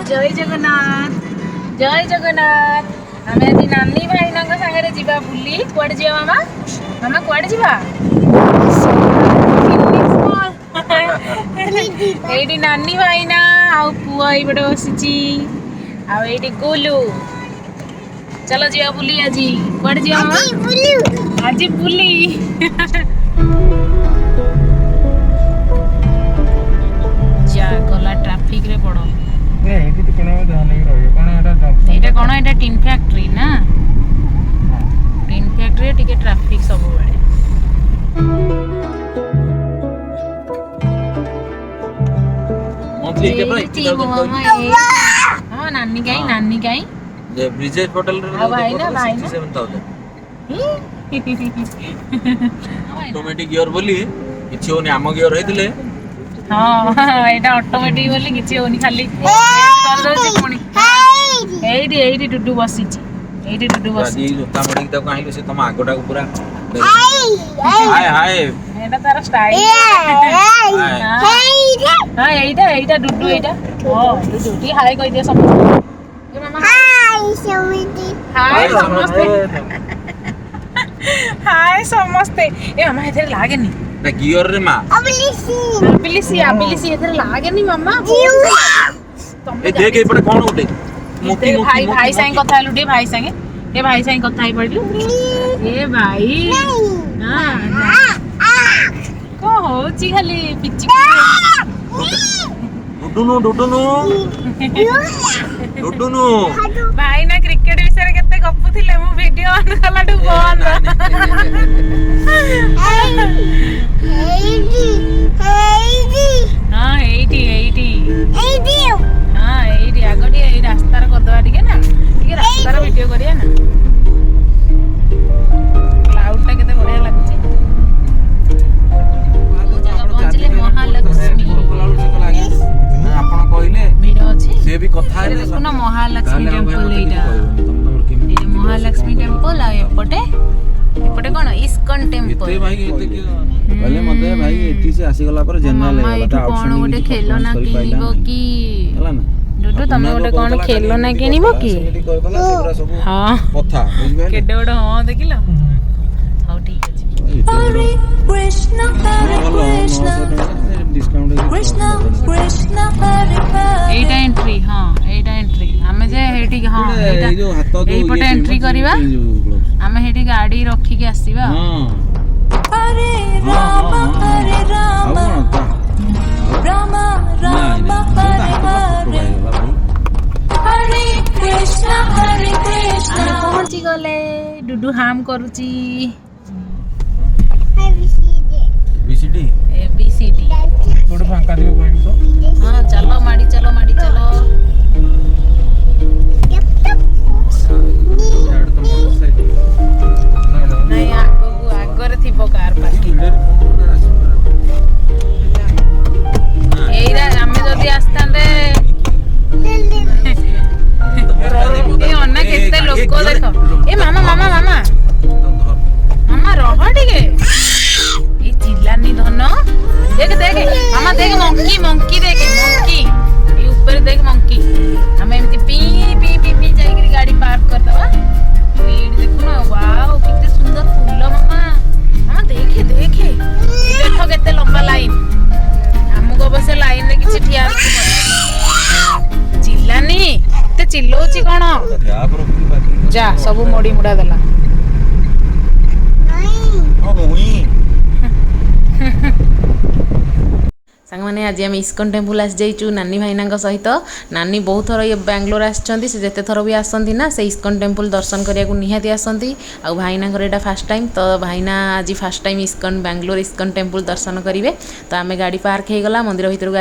जय जगन्नाथ जय जगन्नाथ आम आज नानी भाई सागर जा बुली कड़े जा मामा मामा कड़े जा ये नानी भाईना आउ पुआ ये बसी आईटी गोलू चलो जा बुली आज कड़े जा मामा आज बुली जा गला ट्रैफिक रे पड़ो एटा कोन एटा टिन फैक्ट्री ना टिन फैक्ट्री टिके ट्रैफिक सब बेले हां नानी गाई ये ब्रिजेश होटल रे भाई ना 67000 ऑटोमेटिक गियर बोली किछि होनी आम गियर रहितले हां एटा ऑटोमेटिक बोली किछि होनी खाली कर दो से पुणी एडी डुडू बसिची एडी डुडू बसिची ये जोता मडी त काहिलो से तम आगोटा को पूरा हाय हाय एटा तार स्टाइल हां एटा डुडू एटा ओ डुडू टी हाय कहि दे सब ए मामा हाय समिति हाय समस्ते हाय समस्ते ए मामा एथे लागे नी ना गियर रे मा अबिलिसी एथे लागे नी मामा ए देख ए पटे कोन उठे मोती भाई संग कथा हलु डे भाई संगे ए भाई संग कथा ही पड़लु ए भाई हां को होची खाली पिची डुडुनु भाई ना क्रिकेट विषय केते गपुथिले मु वीडियो ऑन कलाडू बंद हां 80 हां 80 आगोटी ए रास्ता रे करदवा टिके ना टिके रास्ता रे वीडियो करिया ना क्लाउड टा केते बढ़िया लागुची पहुंचले महालक्ष्मी आपण कहले वीडियो अछि से भी कथा है सुना महालक्ष्मी टेंपल एटा ए महालक्ष्मी टेंपल आ एपटे कोन इस्कन टेंपल एते भाई एते के कहले मते भाई एटी से आसी गला पर जनरल लेवल ऑप्शन गोटे खेलना किनिबो की हला ना डुडू तमे गोटे कोन खेलना किनिबो की हां कथा बुझबे केडे बड हां देखिलो हां ठीक अछि हरे कृष्ण कृष्ण कृष्ण हरे एटा एंट्री हां एटा एंट्री हमें जे हेटी हां एटा एई पटे एंट्री करबा हमें हेटी गाड़ी रखी के आसीबा हां हरे राम राम राम हरे हरे कृष्ण पहुंची गले डुडू हाम करूची एबीसीडी थोड़ा फांका दियो कोई तो हां चलो माड़ी चलो नहीं आगरे थिबो कार पार्किंग एरा हमें जदी आस्तान रे ए अन्ना केते लोक देखो ए मामा रह टिके ए चिल्लानी धन देख मामा देख मंकी देख मंकी ये ऊपर देख मंकी हमें एमती पी जाई गाड़ी पार्क कर दवा देखो ना वाओ कितने सुंदर फूल मामा देखे देखो केते लंबा लाइन हमको बस लाइन रे किछि ठिया चिल्लानी ते चिल्लोची कोन जा सब मोड़ी मुड़ा देला सांग मैंने आज आम इस्कन टेम्पल आसी जाइचु नानी भाईना सहित नानी बहुत थर ये बैंगलोर आसती से जिते थर भी आसती ना से इस्कन टेम्पल दर्शन करने को निहाती आसती आ भाईना यहाँ फास्ट टाइम तो भाईना आज fast time ISKCON Bangalore ISKCON temple दर्शन करेंगे तो आम गाड़ी पार्क हो गला मंदिर भर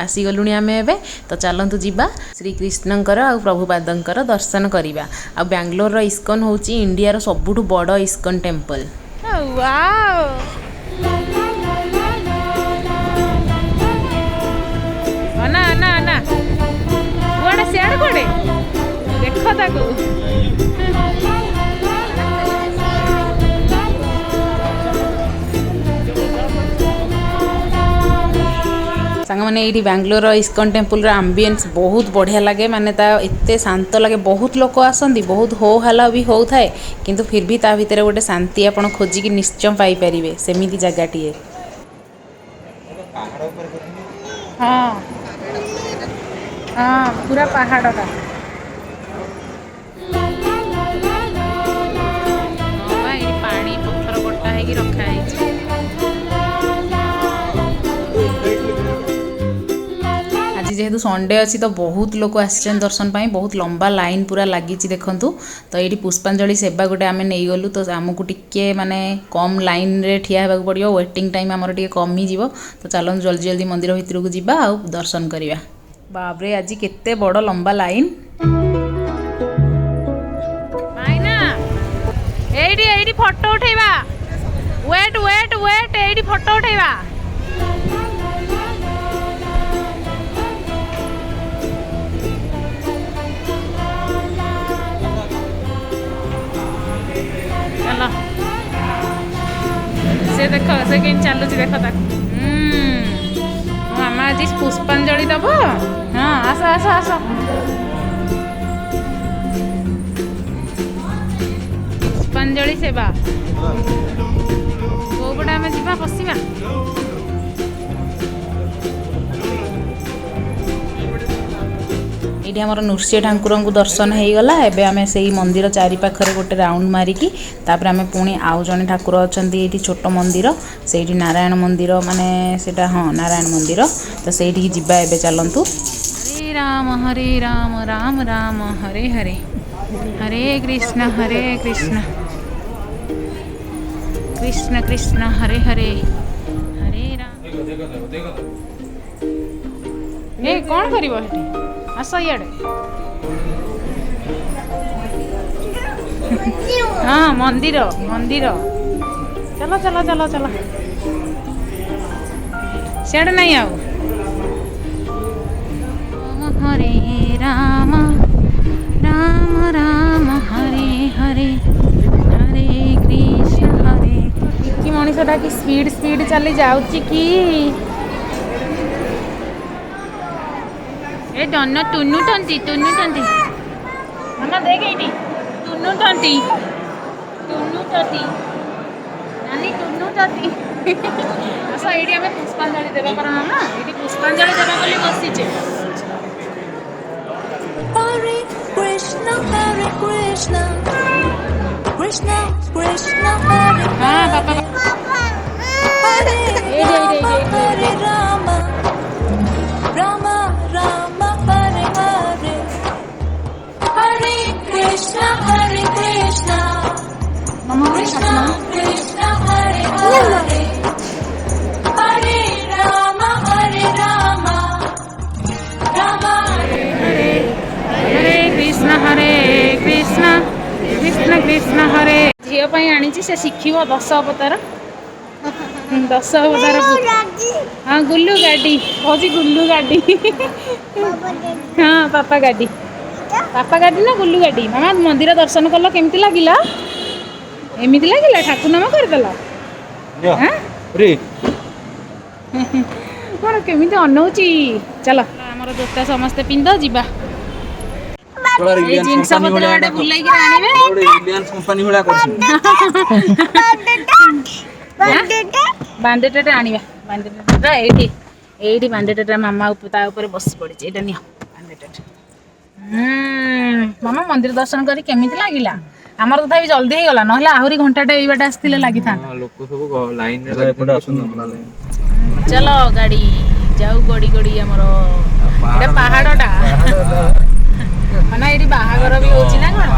आसीगलु आम एवं तो चलतु जावा श्रीकृष्णकर आ प्रभुपादर दर्शन करवा आ बैंगलोर इस्कन हूँ इंडिया सबुठ बड़ इस्कन टेम्पल ना ना ना कुआड़े सियाड़े कुआड़े देख ताको मैंने ये बांग्लोर इस्कन टेम्पल आंबियंस बहुत बढ़िया लगे माने ता एते शांत लगे बहुत लोक आसती बहुत हो हल्ला भी होता है किंतु फिर भी ता भितर गोटे शांति आपण खोजिकी निश्चय पाई परिबे सेमिति जगहटीए। हाँ हाँ पूरा पहाड़टा पानी पत्थर कटा है रखा है। आज जेहेतु संडे अच्छी तो बहुत लोग आसन दर्शन पाई बहुत लंबा लाइन पूरा लगी देखूँ तो ये पुष्पांजलि सेवा गोटे आम नहीं गलु तो आमको टिके माने कम लाइन रे ठिया होगा पड़ो वेटिंग टाइम आमर टे कम ही तो चलो जल्दी जल्दी मंदिर भितर को जीवा आ दर्शन करवा। बाबरे आज केते बड़ लंबा लाइन एडी फोटो उठेबा वेट वेट वेट एडी फोटो उठेबा चलो से देखो से के चलु देखो तक मामा आज पुष्पांजलि दब हाँ आस आस आस पुष्पांजलि सेवा कोपटे आम जा बसवा ये आमर नृसिंह ठाकुर को दर्शन हो गला एबे आमे से मंदिर चारि पाखरे गोटे राउंड मारिकी तापर आमे पुणी आउ जने ठाकुर अच्छा ये छोट मंदिर से नारायण मंदिर माने सेटा हाँ नारायण मंदिर तो से जीवा एबे चलतु। हरे राम राम राम हरे हरे हरे कृष्ण कृष्ण कृष्ण हरे हरे हरे राम। ए कौन करिवो हेटी आस इे हाँ मंदिर मंदिर चलो चलो चलो चलो सियाड़े नहीं आओ। हरे राम राम राम हरे हरे हरे कृष्ण हरे कि मनीषटा कि स्पीड स्पीड चली जाउची कि ए डन टुनु टंटी मामा देख ये टुनु टंटी नानी टुनु टंटी आस ये आम पुष्पांजलि देवा पर मामा ये पुष्पांजलि देवा बोली बसीचे। Hare Krishna Krishna Krishna Hare हाँ पापा Hare Rama Rama Rama Hare Hare Hare Krishna मामा Krishna Krishna Hare Hare Hare Rama Rama हरे कृष्ण कृष्ण कृष्ण हरे झीपाई आनी से शिखिब 10 अवतार 10 अवतार हाँ गुल्लू गाड़ी कौन गुल्लू गाड़ी हाँ पापा गाड़ी ना गुल्लू गाड़ी मामा मंदिर दर्शन कल केमती लगिला एमती लगिला ठाकुर नाम करदेल कौन केमी अनौची चलो आमर जोता समस्ते पिंध जीवा जिनस पत्र बुलाई कंपनी बांडेटा आनिबा बांडेटा एठी बांडेटा मामा ता ऊपर बस पड़ी एटा नियो बांडेटा मामा मंदिर दर्शन करी केमिति लागिला हमर तथा भी जल्दी ही गला नहले आहुरी घंटाटे एई बाटे आस्तिले लागि था लोक सब लाइन रे एपटे आसन चलो गाड़ी जाऊ गड़ी गड़ी हमर एटा पहाड़टा माना ये बाहागर भी होची ना कौन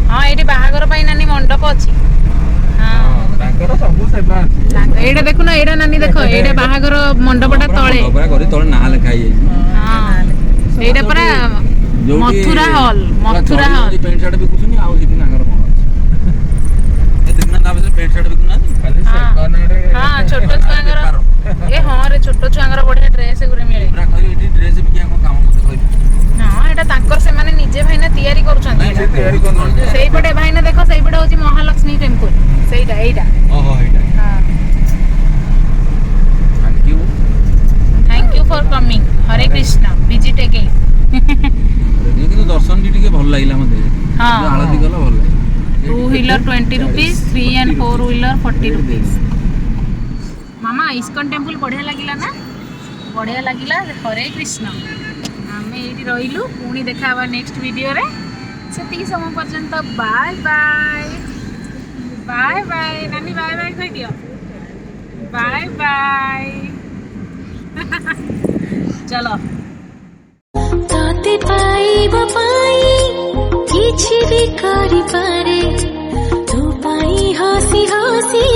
हाँ ये बाहागर नानी मंडप अच्छी हाँ ये देखो ना ये नानी देख ये बाहागर मंडपटा तले ना लिखाई हाँ ये पूरा मथुरा हॉल पेंट शर्ट बिकुछनी आउ सिटी नागर कोन ए देखना ना बस पेंट शर्ट बिकुना हां छोटो छुआंगर ए हां रे छोटो छुआंगर बढ़िया ड्रेस गुरे मिले पूरा कहि एठी ड्रेस बिकिया को काम मते कहि हां एटा तांकर से माने निजे भाईना तयारी करूछन तयारी कोन सेई पटे भाईना देखो सेई पटे होची महालक्ष्मी टेंपल सेईटा एईटा ओहो एटा हां हाँ। हलदी कलर भल 2 wheeler 20 rupees 3 and 4 wheeler 40 rupees mama ISKCON temple बढ़िया लगिला ना बढ़िया लगिला हरे कृष्ण आमे एठी रहिलु पुणी देखा हवा नेक्स्ट वीडियो रे सेति समय पर्यंत बाय बाय बाय बाय नानी बाय बाय कहि दियो बाय बाय चलो ताते पाइब पाई किछि भी करि पारे तू पाई हसी हसी